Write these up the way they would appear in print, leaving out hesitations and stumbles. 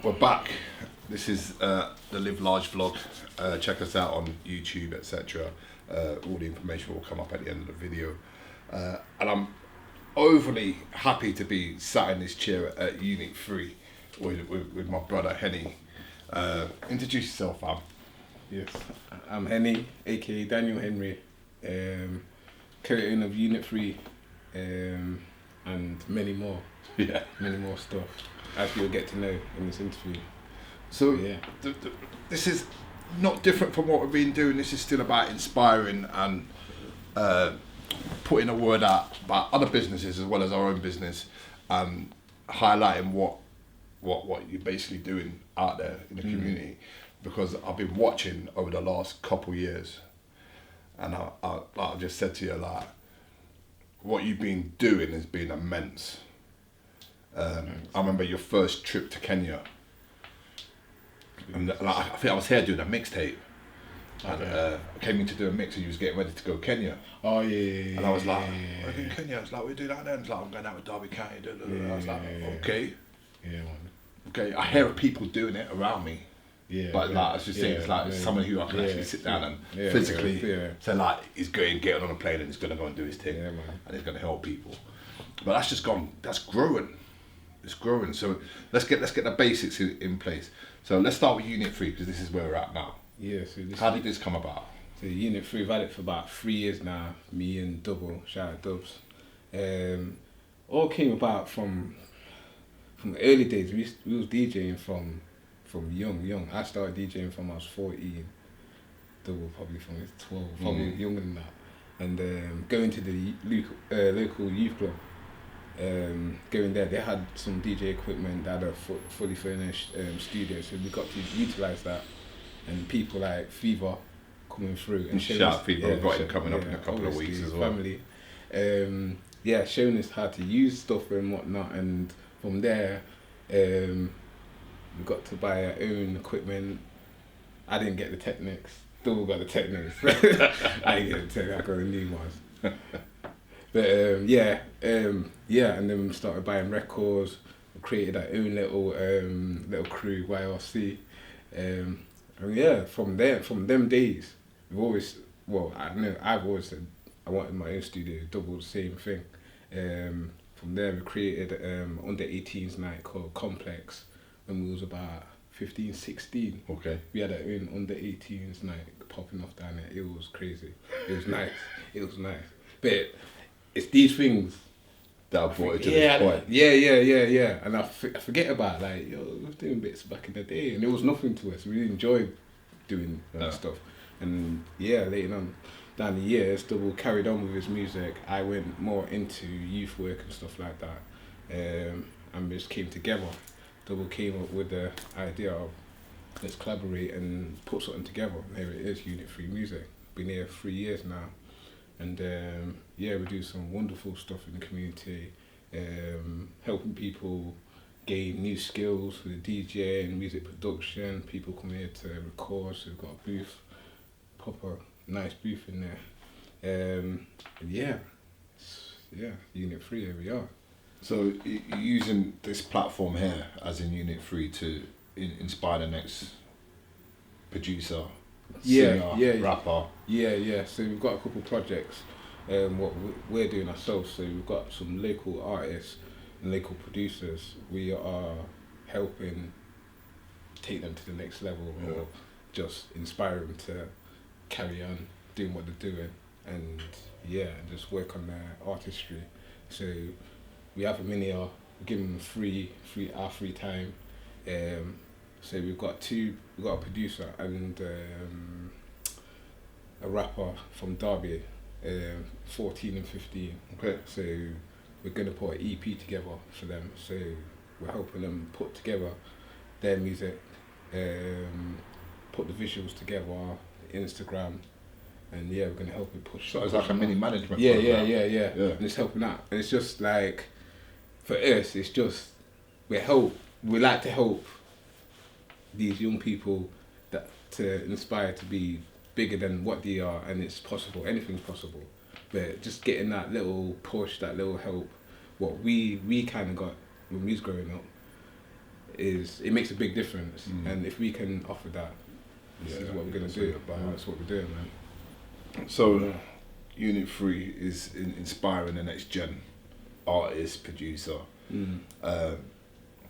We're back. This is the Live Large vlog. Check us out on YouTube, etc. All the information will come up at the end of the video. And I'm overly happy to be sat in this chair at Unit 3 with my brother Henny. Introduce yourself, fam. Yes, I'm Henny, AkA Daniel Henry, co-owner of Unit 3, and many more. Yeah. Many more stuff, as you'll get to know in this interview. So yeah, this is not different from what we've been doing. This is still about inspiring and putting a word out about other businesses as well as our own business, and highlighting what you're basically doing out there in the community. Because I've been watching over the last couple years, and I just said to you, like, what you've been doing has been immense. I remember your first trip to Kenya, and like, I think I was here doing a mixtape, and I came in to do a mix, and you was getting ready to go Kenya. Oh yeah. And I was like, we're in Kenya. It's like, we do that then. It's like, I'm going out with Derby County. I was like, okay. Yeah, man. Okay, I hear people doing it around me. Yeah, but like I was just saying, it's like someone who I can actually sit down and physically say, like, he's getting on a plane and he's gonna go and do his thing, and he's gonna help people. But that's just gone. That's growing. It's growing. So let's get the basics in place. So let's start with Unit 3 because this is where we're at now. Yeah. So how did this come about? So Unit 3, we've had it for about 3 years now. Me and Double, shout out Dubs. All came about from the early days. We was DJing from young. I started DJing from I was 14. Double probably from 12, probably younger than that. And going to the local youth club. Going there, they had some DJ equipment. They had a fully furnished studio, so we got to utilise that. And people like Fever coming through and showing us, Fever, we've got him coming up in a couple of weeks as well. Family, showing us how to use stuff and whatnot. And from there, we got to buy our own equipment. I didn't get the Technics. Double got the Technics. I didn't get the Technics. I got the new ones. But and then we started buying records. We created our own little crew, YRC. From them days, I've always said I wanted my own studio. Double the same thing. From there, we created under 18s night called Complex when we was about 15, 16. Okay. We had our own under 18s night popping off down there. It was crazy. It was nice. It was nice. But it's these things that I brought it to this point. Yeah. And I forget about, like, we was doing bits back in the day, and it was nothing to us. We enjoyed doing that stuff. And later on down the years, Double carried on with his music. I went more into youth work and stuff like that. And we just came together. Double came up with the idea of let's collaborate and put something together. And here it is, Unit 3 Music. Been here 3 years now. And we do some wonderful stuff in the community, helping people gain new skills with DJ and music production. People come here to record, so we've got a booth, proper nice booth in there. Unit 3, here we are. So you're using this platform here, as in Unit 3, to inspire the next producer, singer, rapper. Yeah. So we've got a couple of projects. What we're doing ourselves. So we've got some local artists and local producers. We are helping take them to the next level, or just inspire them to carry on doing what they're doing, and just work on their artistry. So we have them in here, we give them our free time. So we've got a producer and a rapper from Derby, 14 and 15. Okay. So we're gonna put an EP together for them. So we're helping them put together their music, put the visuals together, the Instagram, and we're gonna help it push. So it's like a mini management. Yeah. And it's helping out. And it's just like, for us, it's just we like to help these young people to inspire to be bigger than what they are, and it's possible. Anything's possible. But just getting that little push, that little help, what we kind of got when we was growing up, it makes a big difference. And if we can offer that, this is what we're gonna do. And that's what we're doing, man. So, Unit 3 is inspiring the next gen artist, producer. But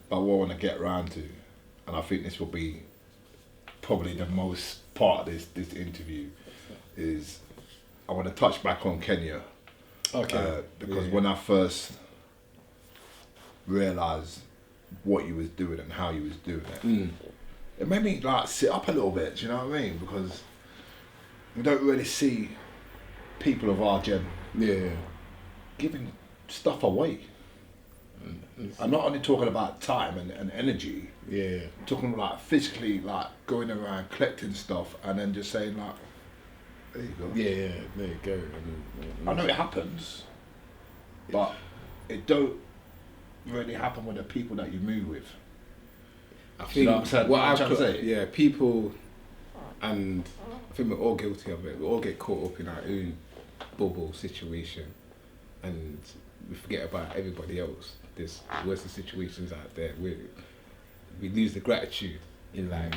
what I want to get around to, and I think this will be probably the most part of this interview, is I want to touch back on Kenya. Okay. Because when I first realised what you was doing and how you was doing it, it made me like sit up a little bit, do you know what I mean? Because we don't really see people of our gen giving stuff away. I'm not only talking about time and energy, talking like physically, like going around collecting stuff and then just saying like, there you go. Yeah, there you go. I know it happens, but it don't really happen with the people that you move with. I think you know what I'm trying to say? Yeah, people, and I think we're all guilty of it. We all get caught up in our own bubble situation, and we forget about everybody else. There's worse situations out there where we lose the gratitude in life,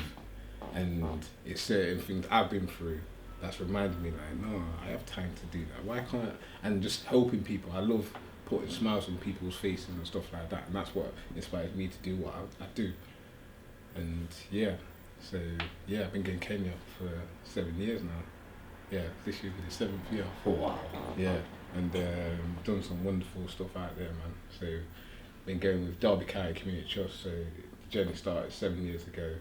and it's certain things I've been through that's reminded me like, no, I have time to do that. Why can't? And just helping people. I love putting smiles on people's faces and stuff like that, and that's what inspires me to do what I do. And so I've been in Kenya for 7 years now. Yeah, this year will be the 7th year. Oh wow. Yeah, and done some wonderful stuff out there, man. So been going with Derby County Community Trust. So the journey started 7 years ago.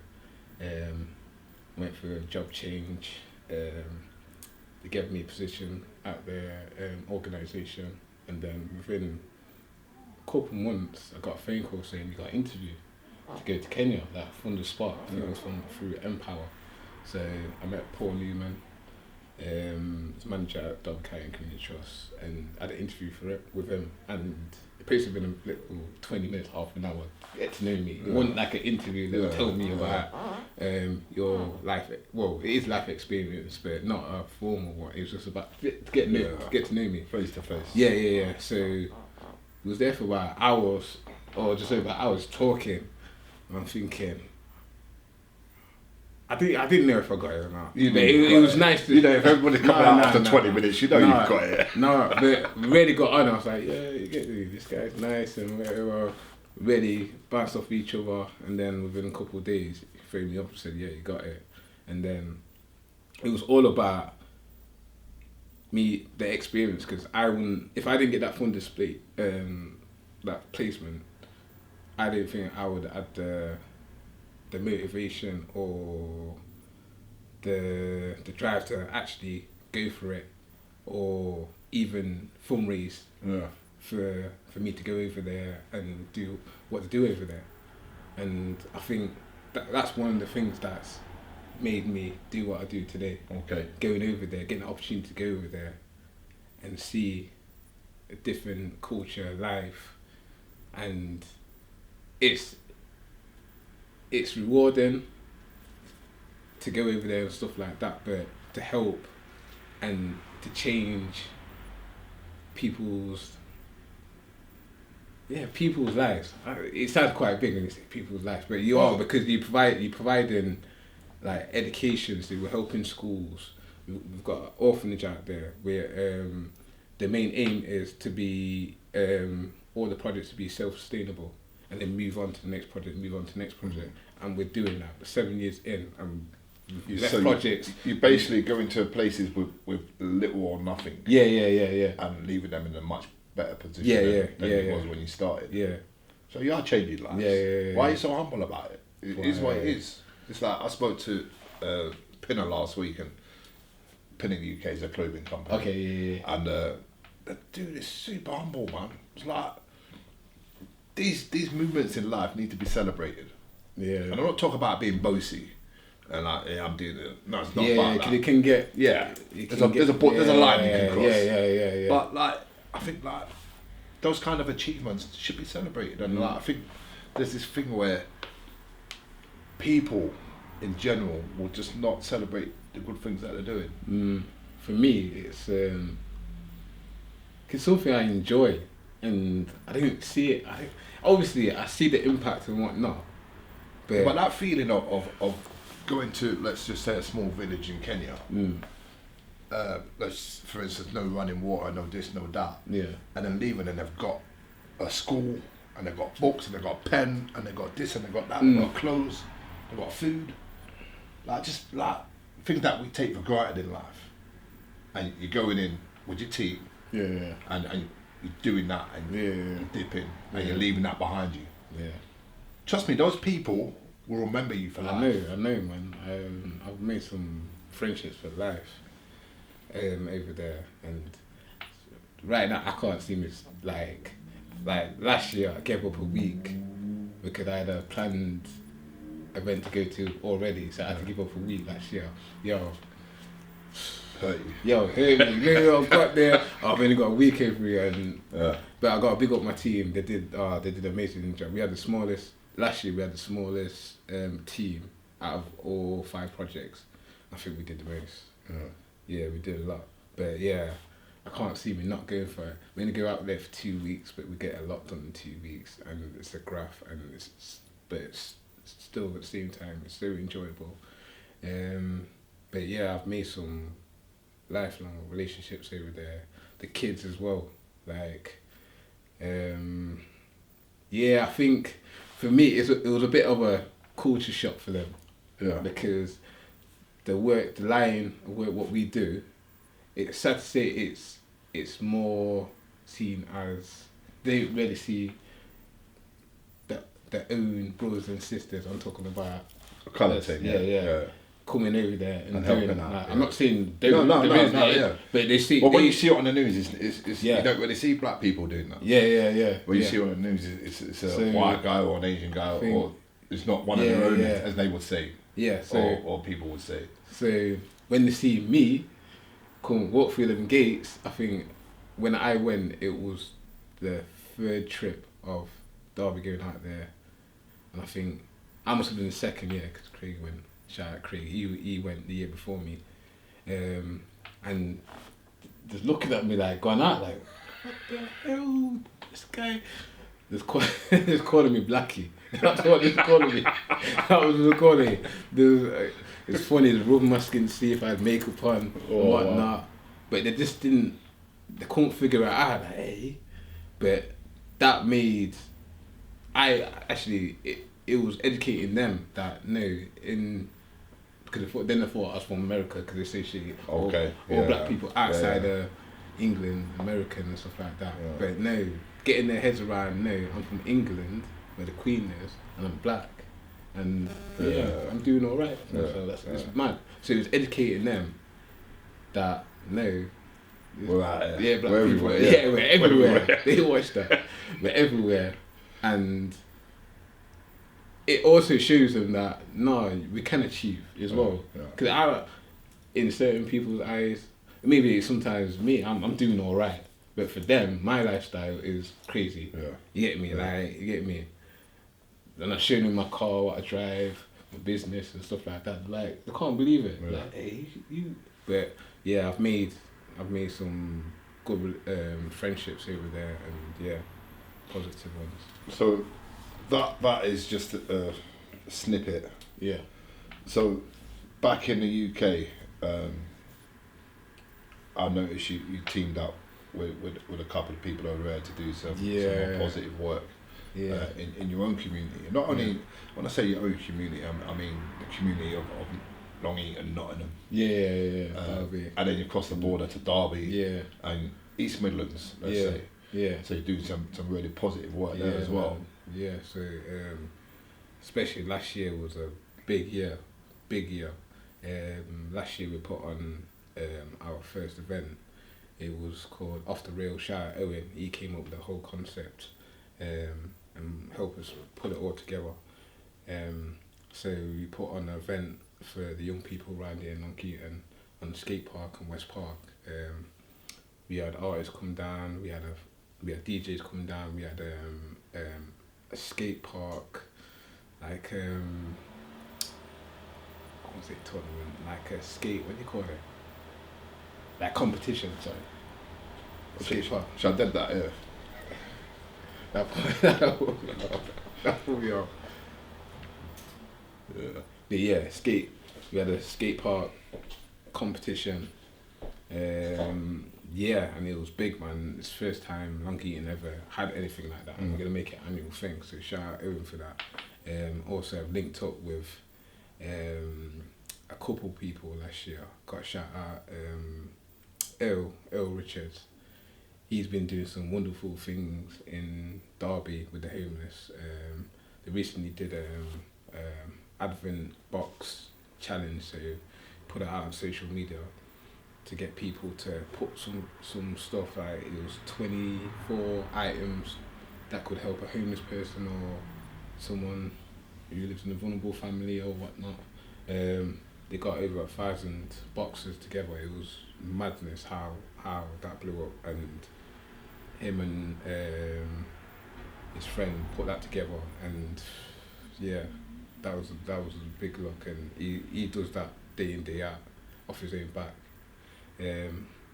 Went for a job change. They gave me a position at their organisation, and then within a couple of months, I got a phone call saying you got an interview to go to Kenya. That from the spot. I think it was through Empower. So I met Paul Newman, as manager at Derby County Community Trust, and I had an interview for it with him, and it basically been a little 20 minutes, half an hour, get to know me. It wasn't like an interview. They would tell me about your life. Well, it is life experience, but not a formal one. It was just about get to know me Face to face. Yeah. So we was there for about hours, or just over hours talking. And I'm thinking, I didn't know if I got it or not. It was nice to... You know, if everybody's coming out after 20 minutes, you know you've got it. No, but really got on. I was like, yeah, you get me. This guy's nice, and whatever. Really bounced off each other, and then within a couple of days, he phoned me up and said, yeah, you got it. And then it was all about me, the experience, because if I didn't get that fund display, that placement, I didn't think I would have the motivation or the drive to actually go for it, or even fundraise for me to go over there and do what to do over there. And I think that's one of the things that's made me do what I do today. Okay. Going over there, getting the opportunity to go over there and see a different culture, life, and it's rewarding to go over there and stuff like that, but to help and to change people's lives. It sounds quite big when you say people's lives, but you are, because you're providing like education. So we're helping schools. We've got an orphanage out there where the main aim is to be all the projects to be self-sustainable, and then move on to the next project, and we're doing that. We're 7 years in, and projects. You basically go into places with little or nothing. Yeah. And leaving them in a much better position than it was when you started. Yeah. So you are changing lives. Yeah. Why are you so humble about it? It is what it is. It's like I spoke to Pinner last week, and Pinner UK is a clothing company. Okay, yeah. And the dude is super humble, man. It's like these movements in life need to be celebrated. Yeah. And I'm not talking about being bossy and like, yeah, I'm doing it. No, it's not about that. It can get... Yeah. There's a line you can cross. Yeah. But like, I think like those kind of achievements should be celebrated. And like, I think there's this thing where people in general will just not celebrate the good things that they're doing. For me, it's something I enjoy, and I don't see it. Obviously, I see the impact and whatnot, But that feeling of going to, let's just say, a small village in Kenya. Let's, for instance, no running water, no this, no that. Yeah. And then leaving, and they've got a school, and they've got books, and they've got a pen, and they've got this, and they've got that, they've got clothes, they've got food. Like, just like things that we take for granted in life. And you're going in with your team, and you're doing that, and you're dipping, and you're leaving that behind you. Yeah. Trust me, those people will remember you for life. I know, man. I've made some friendships for life over there, and right now I can't see me like last year I gave up a week because I had a planned event to go to already, so I had to give up a week last year. Hurt me. I got there. I've only got a week every year, but I got to big up my team. They did an amazing job. We had the smallest team out of all 5 projects. I think we did the most. Yeah, we did a lot. But yeah, I can't see me not going for it. We're gonna go out there for 2 weeks, but we get a lot done in 2 weeks, and it's a graph, and it's still at the same time it's so enjoyable. But yeah, I've made some lifelong relationships over there. The kids as well. Like, yeah, I think for me it was a bit of a culture shock for them. Yeah. Because the line of work, what we do, it's sad to say it's more seen as they really see their own brothers and sisters. I'm talking about colour thing. Yeah. Coming over there and helping doing out. Like, I'm not saying no. But they see. Well, when you see it on the news, it's you don't really see black people doing that. Yeah. When you see it on the news, it's a white guy or an Asian guy, or it's not one of their own, as they would say. Yeah. So or people would say. So when they see me come walk through them gates, I think when I went, it was the 3rd trip of Derby going out there, and I think I must have been the 2nd year because Craig went. Shout out Craig, he went the year before me, and just looking at me like going out like, what the hell, this guy, just calling me Blackie. That's what he's calling me. That was what calling me. It's funny, they rubbed my skin to see if I had makeup on or whatnot, wow. But they couldn't figure it out. Like, hey, but that made it was educating them that because then they thought I was from America because they associate all black people outside of England, American and stuff like that. Yeah. But no, getting their heads around, no, I'm from England where the Queen is and I'm black, and I'm doing all right. So it's mad. So it was educating them that no. Black we're people. Everywhere. We're everywhere. They watch that. We're everywhere, and it also shows them that we can achieve as well. Because in certain people's eyes, maybe sometimes I'm doing all right, but for them, my lifestyle is crazy. Yeah. You get me? Like, you get me? And I'm showing them my car, what I drive, my business and stuff like that. Like, they can't believe it. Yeah. Like, hey, you. But yeah, I've made some good friendships over there, and positive ones. So that is just a snippet. Yeah. So back in the UK, I noticed you teamed up with a couple of people over there to do some more positive work in your own community. Not only when I say your own community, I mean the community of Long Eaton, Nottingham. And then you cross the border to Derby and East Midlands, let's say. Yeah. So you do some really positive work there as well. Yeah, so especially last year was a big year. Last year we put on our first event. It was called Off the Rail. Shout out Owen, he came up with the whole concept and helped us put it all together. So we put on an event for the young people around here in Long Eaton on the skate park and West Park. We had artists come down, we had DJs come down, we had a skate park, like what was it, tournament, like a skate, what do you call it? Like competition, sorry. Skate park. So I did that, yeah. That put me on. But yeah, skate. We had a skate park competition. Yeah, and it was big, man. It's the first time Long Eaton ever had anything like that, and we're gonna make it an annual thing. So shout out Owen for that. Also, I've linked up with a couple people last year. Got a shout out Earl Richards. He's been doing some wonderful things in Derby with the homeless. They recently did Advent box challenge, so put it out on social media to get people to put some stuff, like it was 24 items that could help a homeless person or someone who lives in a vulnerable family or whatnot. They got over 1,000 boxes together. It was madness how that blew up, and him and his friend put that together, and yeah, that was a big look, and he does that day in day out off his own back.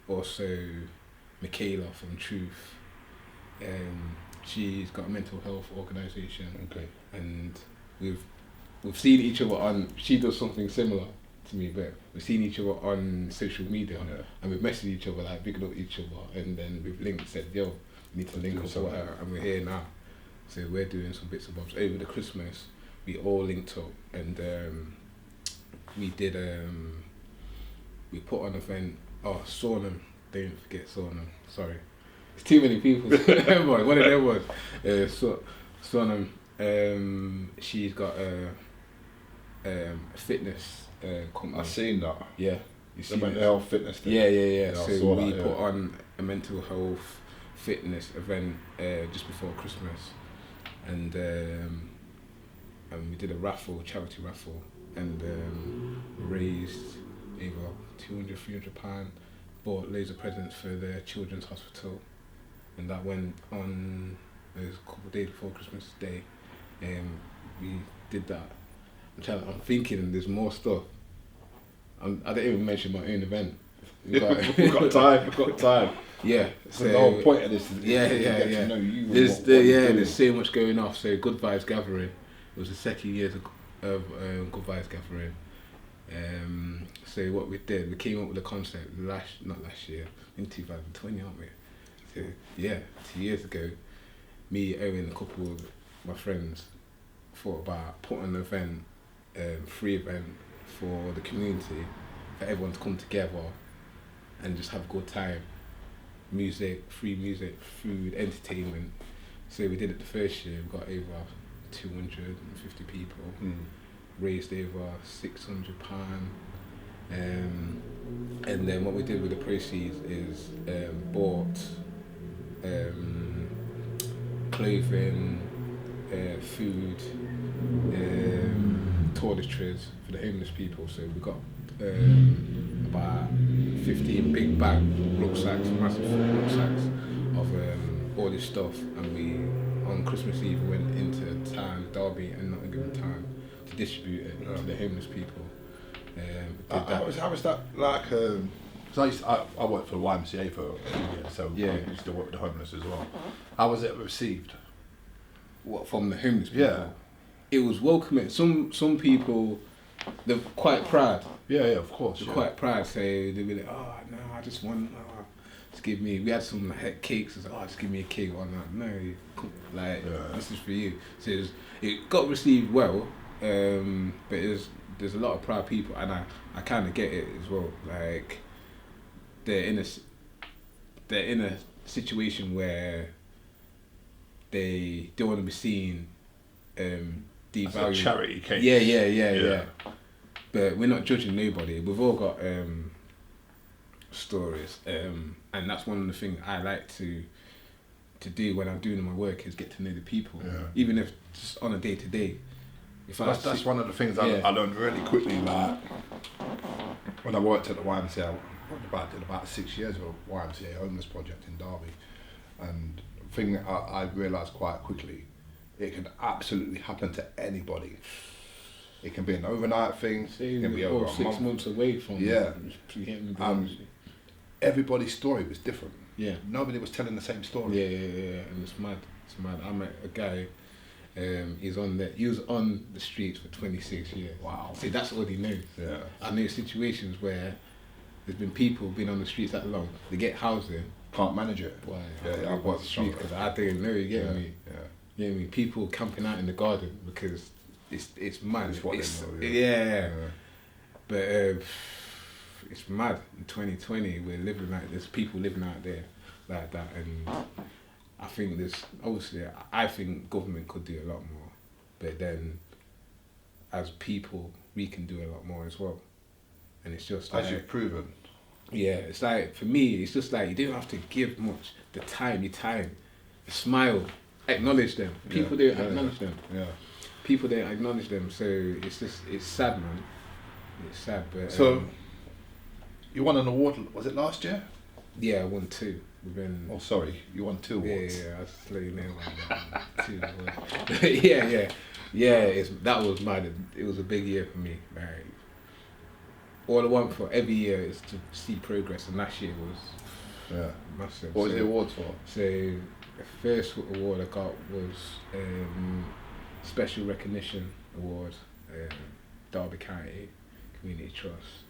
Also Michaela from Truth, she's got a mental health organisation, and we've seen each other on, she does something similar to me, but we've seen each other on social media, and we've messaged each other, like bigging up each other, and then we've linked, said, yo, we need to link up or whatever, and we're here now. So we're doing some bits and bobs. Over the Christmas, we all linked up, and we did, we put on an event, Saunham, don't forget Saunham, sorry. It's too many people. One of them was Saunham. She's got a fitness company. I've seen that. Yeah. The mental health fitness thing. Yeah. I So we that, put on a mental health fitness event just before Christmas, and we did a charity raffle, and raised either £200-300, bought loads of presents for the children's hospital, and that went on, it was a couple of days before Christmas Day, we did that. I'm thinking there's more stuff. I didn't even mention my own event. We've got time. Yeah. So the whole point of this is get to know you. There's so much going off. So Good Vibes Gathering. It was the second year of Good Vibes Gathering. So what we did, we came up with the concept not last year, in 2020, aren't we? So yeah, 2 years ago, me, Owen, a couple of my friends thought about putting an event, free event for the community, for everyone to come together and just have a good time. Free music, food, entertainment. So we did it the first year, we got over 250 people, raised over £600. And then what we did with the proceeds is bought clothing, food, toiletries for the homeless people. So we got about 15 big bag rucksacks, massive rucksacks of all this stuff, and we on Christmas Eve went into town, Derby and Nottingham town, to distribute it to the homeless people. How was that like? Because I worked for the YMCA for a year, so I used to work with the homeless as well. How was it received? What, from the homeless people? Yeah. It was welcoming. Some people, they're quite proud. Yeah, of course. They're quite proud, so they'll be like, oh no, I just want, just give me, we had some cakes, I was like, oh, just give me a cake or not. No, this is for you. So it got received well, but there's a lot of proud people, and I kind of get it as well. Like, they're in a situation where they don't want to be seen devalued. That's a charity case. Yeah. But we're not judging nobody. We've all got stories, and that's one of the things I like to do when I'm doing my work, is get to know the people, even if just on a day to day. That's one of the things I learned really quickly. Like when I worked at the YMCA, I did about 6 years of a YMCA homeless project in Derby, and the thing that I realised quite quickly, it can absolutely happen to anybody. It can be an overnight thing. It can be over 6 months away from. Everybody's story was different. Yeah. Nobody was telling the same story. Yeah, and it's mad. I met a guy He's on there. He was on the streets for 26 years. Wow. See, that's all he knows. Yeah. I know situations where there's been people been on the streets that long. They get housing. Can't manage it. Why? Yeah, I've got the street because I didn't know. You get me? Yeah. You get me? People camping out in the garden because it's mad. It's what It's, they know, yeah. But it's mad. In 2020, we're living like there's people living out there like that, and I think there's obviously I think government could do a lot more, but then as people we can do a lot more as well, and it's just As like, you've proven. yeah, it's like for me, it's just like you don't have to give much. The time, smile, acknowledge them. People don't acknowledge them. Yeah. People don't acknowledge them, so it's sad, man. It's sad, but So, you won an award. Was it last year? yeah, I won 2 within. Oh, sorry, you won 2 awards. Yeah, I was let you know about that. 2 awards. yeah. That was mad. It was a big year for me. Like, all I want for every year is to see progress, and last year was massive. What was the awards for? So the first award I got was Special Recognition Award, Derby County Community Trust.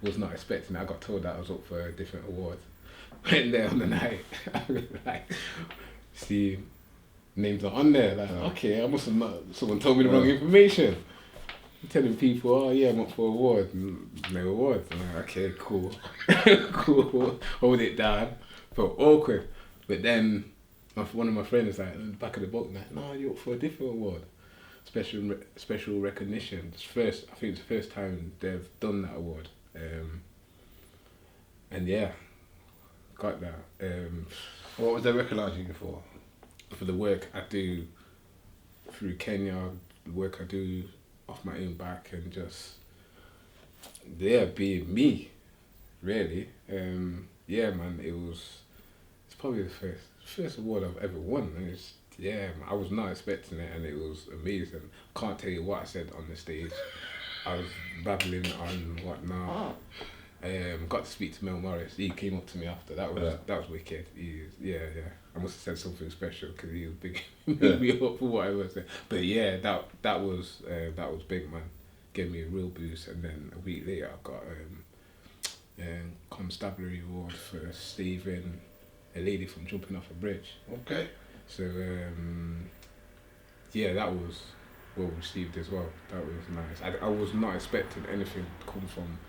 Was not expecting it. I got told that I was up for a different award. Went there on the night. I was like, see, names are on there. Like, okay, I must have not. Someone told me the wrong information. I'm telling people, oh yeah, I'm up for award. No award. I'm like, okay, cool, cool. Hold it down. Felt awkward, but then one of my friends like in the back of the book, like, no, you're up for a different award. Special recognition. I think it's the first time they've done that award. And yeah, got that. What was they recognising you for? For the work I do through Kenya, the work I do off my own back, and just being me, really. Yeah, man, it's probably the first award I've ever won, and I was not expecting it, and it was amazing. Can't tell you what I said on the stage. I was babbling on whatnot. Got to speak to Mel Morris. He came up to me after. That was wicked. I must have said something special because he was big me up for what I was saying. But yeah, that was big, man. Gave me a real boost, and then a week later I got constabulary award for saving a lady from jumping off a bridge. Okay. So that was well received as well. That was nice. I was not expecting anything to come from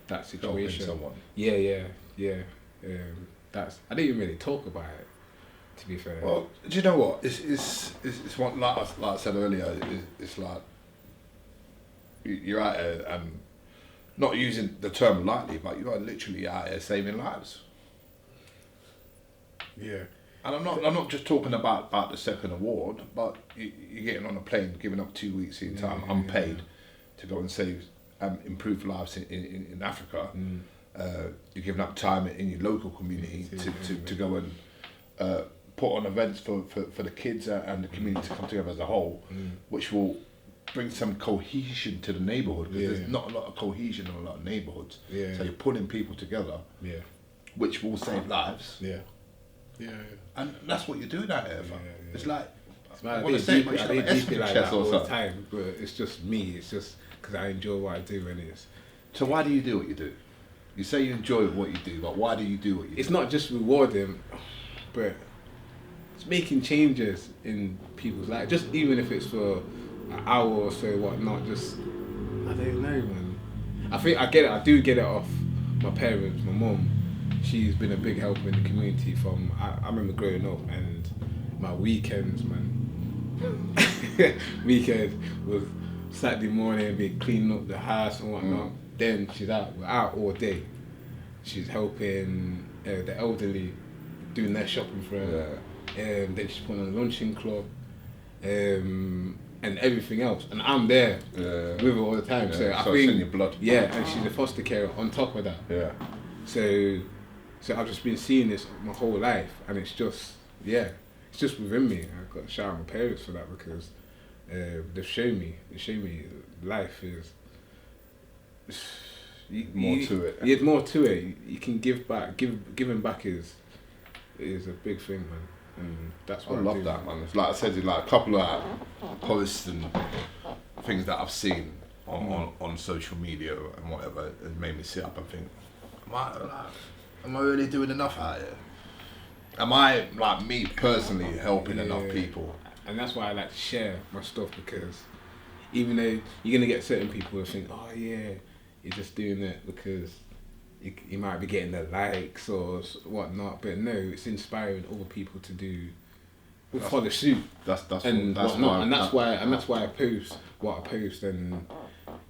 that situation. Someone. Yeah. I didn't even really talk about it, to be fair. Well, do you know what? It's one like I said earlier. It's like you're out here and not using the term lightly, but you are literally out here saving lives. Yeah. And I'm not just talking about the second award, but you're getting on a plane, giving up 2 weeks of your time, unpaid, to go and save, improve lives in Africa. You're giving up time in your local community to go and put on events for the kids and the community to come together as a whole, which will bring some cohesion to the neighbourhood, because there's not a lot of cohesion in a lot of neighbourhoods. So you're putting people together, which will save lives. Yeah. And that's what you're doing out here. It's like, I want to say, but I don't deep it like that all the time, but it's just me. It's just because I enjoy what I do, and it's. So why do you do what you do? You say you enjoy what you do, but why do you do what you do? It's not just rewarding, but it's making changes in people's lives. Just even if it's for an hour or so, whatnot. Just I don't know, man. I think I get it. I do get it off my parents, my mum. She's been a big help in the community from, I remember growing up, and my weekends, man. Weekend was Saturday morning, be cleaning up the house and whatnot. Then we're out all day. She's helping the elderly, doing their shopping for her. Then she's putting on a luncheon club, and everything else. And I'm there with her all the time. So I think, in your blood. and she's a foster carer on top of that. So I've just been seeing this my whole life, and it's just within me. I've got to shout out my parents for that, because they've shown me life is more to it. Yeah, more to it. You can give back. Giving back is a big thing, man. and that's I what I love do. that, man. It's like I said, like a couple of posts and things that I've seen on social media and whatever has made me sit up and think, am I really doing enough out here? Am I, like me personally, helping enough people? And that's why I like to share my stuff, because even though you're gonna get certain people who think, oh yeah, you're just doing it because you might be getting the likes or whatnot, but no, it's inspiring other people to do follow suit. That's whatnot, and that's why I post what I post, and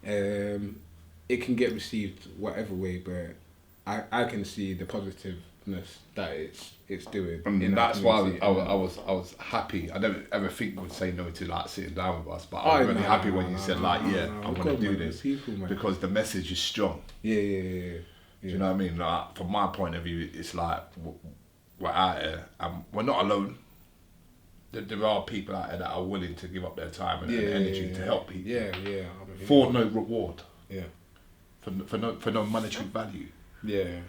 it can get received whatever way, but I can see the positiveness that it's doing, and that's why I was happy. I never ever think would say no to like sitting down with us, but I was really happy when you said like, I'm gonna do this because the message is strong. Yeah. Do you know what I mean? Like, from my point of view, it's like we're out here and we're not alone. There are people out there that are willing to give up their time and energy to help people. Yeah. For no reward. Yeah. For no monetary value. Yeah.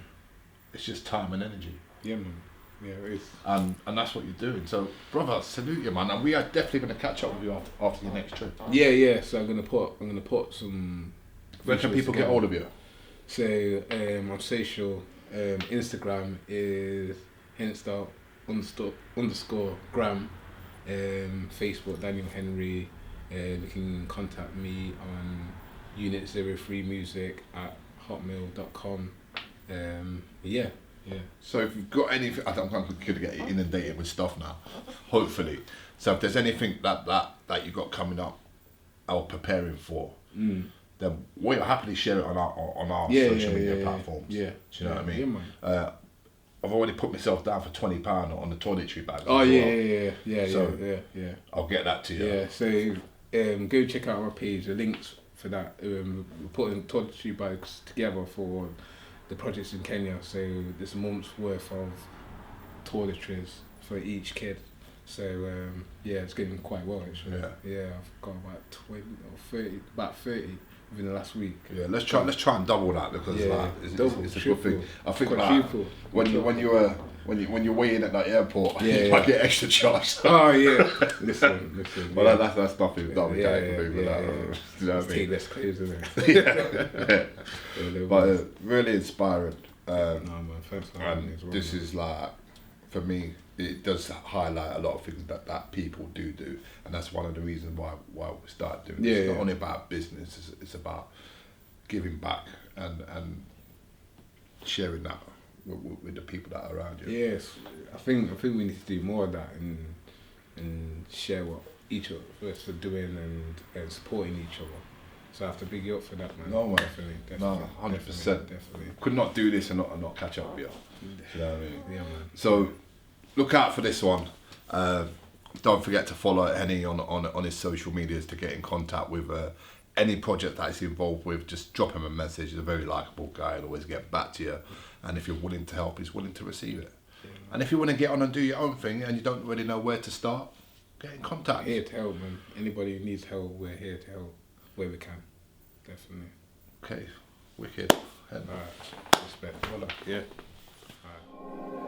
It's just time and energy. Yeah, man. Yeah, it is. And that's what you're doing. So, brother, salute you, man. And we are definitely going to catch up with you after your next trip. Yeah. So I'm gonna put some. Where can people get hold of you? So on social, Instagram is Henster _ gram, Facebook Daniel Henry. You can contact me on unit03music at hotmail.com. Yeah. So if you've got anything, I'm going to get inundated with stuff now, hopefully. So if there's anything that you got coming up or preparing for, then we'll happily share it on our social media platforms. Yeah. Do you know what I mean? Yeah, man. I've already put myself down for £20 on the toiletry bag. Oh yeah. I'll get that to you. Yeah. So go check out our page. The links for that. We're putting toiletry bags together for the projects in Kenya. So there's a month's worth of toiletries for each kid. So it's getting quite well actually. Yeah, I've got about 20 or 30 within the last week. Yeah, let's try and double that, because it's a good thing. I think like, when you're waiting at that airport, you might get extra charge. Oh yeah, listen. Well, that's nothing that we can't do with that. You know what I mean? Take less clothes, isn't it? But really inspiring. No man, thanks for having me as well. This is like, for me, it does highlight a lot of things that people do, and that's one of the reasons why we started doing this. It's not only about business; it's about giving back and sharing that with the people that are around you. Yes, I think we need to do more of that and share what each of us are doing and supporting each other. So I have to big you up for that, man. No, man. Definitely. No, 100%. Definitely. Could not do this and not catch up with you. You know what I mean? Yeah, man. So look out for this one. Don't forget to follow Henny on his social medias to get in contact with any project that he's involved with. Just drop him a message. He's a very likeable guy. He'll always get back to you. And if you're willing to help, he's willing to receive it. Yeah. And if you want to get on and do your own thing and you don't really know where to start, get in contact. Here to help, man. Anybody who needs help, we're here to help where we can. Definitely. Okay, wicked. Alright, respect. Yeah. Alright.